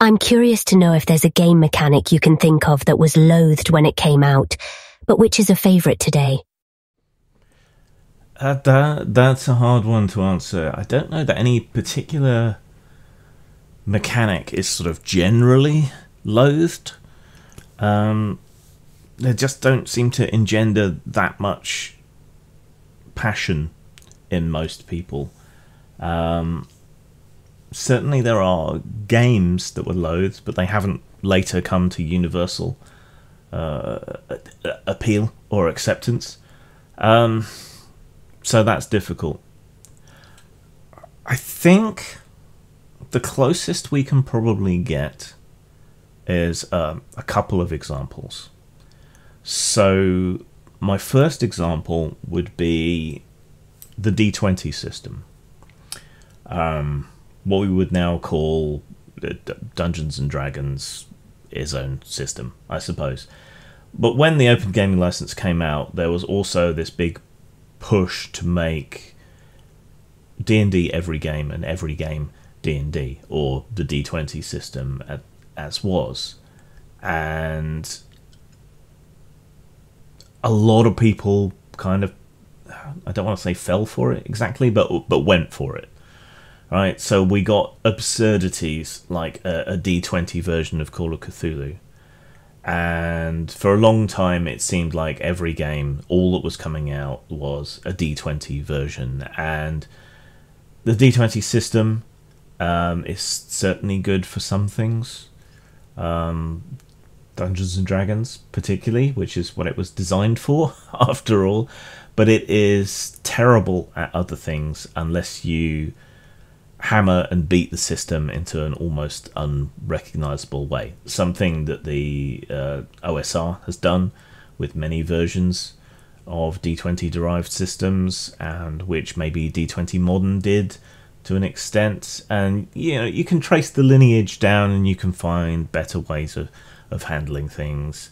I'm curious to know if there's a game mechanic you can think of that was loathed when it came out, but which is a favourite today. That's a hard one to answer. I don't know that any particular mechanic is sort of generally loathed. They just don't seem to engender that much passion in most people. Certainly there are games that were loathed, but they haven't later come to universal appeal or acceptance. So that's difficult. I think the closest we can probably get is a couple of examples. So my first example would be the D20 system. What we would now call Dungeons and Dragons its own system, I suppose. But when the Open Gaming License came out, there was also this big push to make D&D every game and every game D&D, or the D20 system as was. And a lot of people kind of, I don't want to say fell for it exactly, but went for it. Right, so we got absurdities like a D20 version of Call of Cthulhu. And for a long time, it seemed like every game, all that was coming out was a D20 version. And the D20 system is certainly good for some things. Dungeons and Dragons, particularly, which is what it was designed for, after all. But it is terrible at other things unless you hammer and beat the system into an almost unrecognizable way. Something that the OSR has done with many versions of D20 derived systems, and which maybe D20 Modern did to an extent. And you can trace the lineage down and you can find better ways of handling things,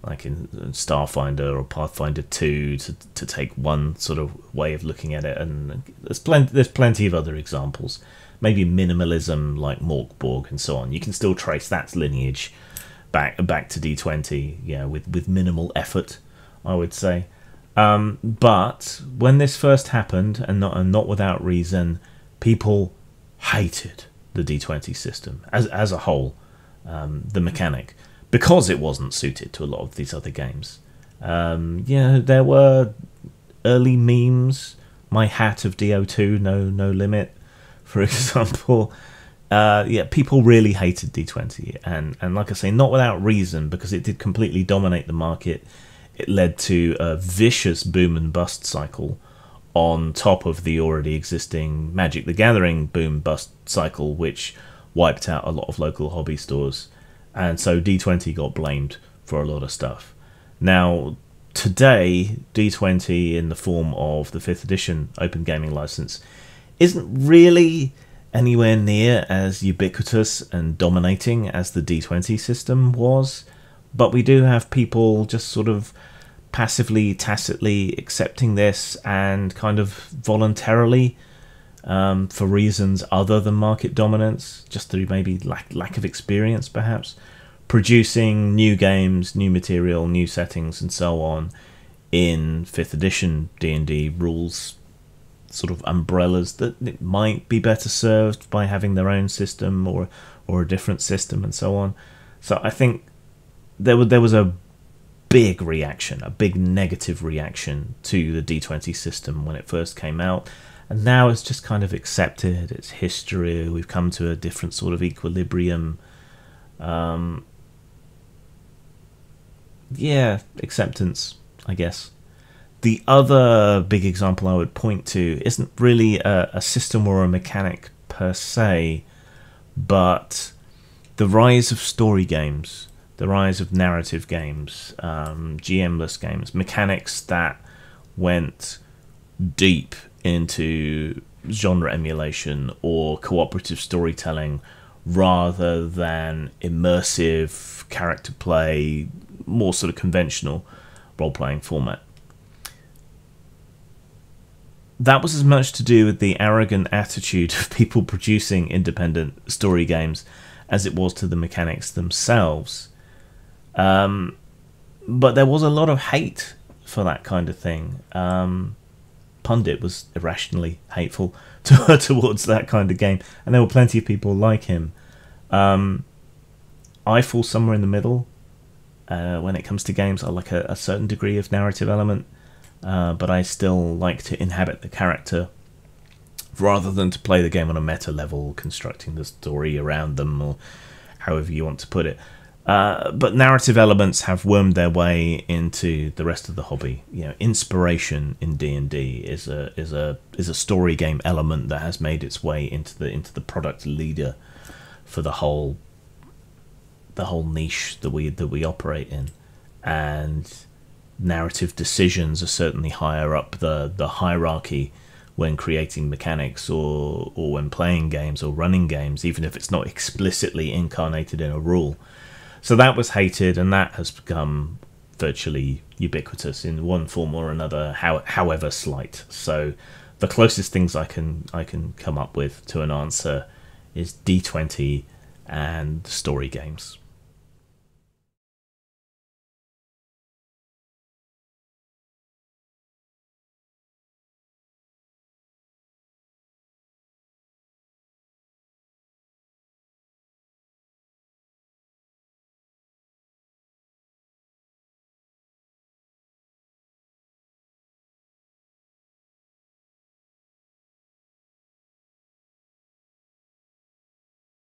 like in Starfinder or Pathfinder 2, to take one sort of way of looking at it. And there's plenty of other examples. Maybe minimalism like Morkborg and so on. You can still trace that lineage back to D20, with minimal effort, I would say. But when this first happened, and not without reason, people hated the D20 system as a whole, the mechanic, because it wasn't suited to a lot of these other games. There were early memes. My hat of DO2, no limit, for example. People really hated D20, and like I say, not without reason, because it did completely dominate the market. It led to a vicious boom and bust cycle on top of the already existing Magic the Gathering boom bust cycle, which wiped out a lot of local hobby stores. And so D20 got blamed for a lot of stuff. Now, today, D20 in the form of the 5th edition Open Gaming License isn't really anywhere near as ubiquitous and dominating as the D20 system was. But we do have people just sort of passively, tacitly accepting this, and kind of voluntarily, for reasons other than market dominance, just through maybe lack of experience perhaps, producing new games, new material, new settings and so on in 5th edition D&D rules sort of umbrellas that it might be better served by having their own system or a different system and so on. So I think there was a big reaction, a big negative reaction to the D20 system when it first came out. And now it's just kind of accepted. It's history. We've come to a different sort of equilibrium. Acceptance, I guess. The other big example I would point to isn't really a system or a mechanic per se, but the rise of story games, the rise of narrative games, GM-less games, mechanics that went deep into genre emulation or cooperative storytelling rather than immersive character play, more sort of conventional role-playing format. That was as much to do with the arrogant attitude of people producing independent story games as it was to the mechanics themselves. But there was a lot of hate for that kind of thing. Pundit was irrationally hateful towards that kind of game, and there were plenty of people like him. I fall somewhere in the middle. When it comes to games, I like a certain degree of narrative element, but I still like to inhabit the character rather than to play the game on a meta level, constructing the story around them, or however you want to put it. But narrative elements have wormed their way into the rest of the hobby. You know, inspiration in D&D is a story game element that has made its way into the product leader for the whole niche that we operate in. And narrative decisions are certainly higher up the hierarchy when creating mechanics or when playing games or running games, even if it's not explicitly incarnated in a rule. So that was hated, and that has become virtually ubiquitous in one form or another, however slight. So the closest things I can come up with to an answer is D20 and story games.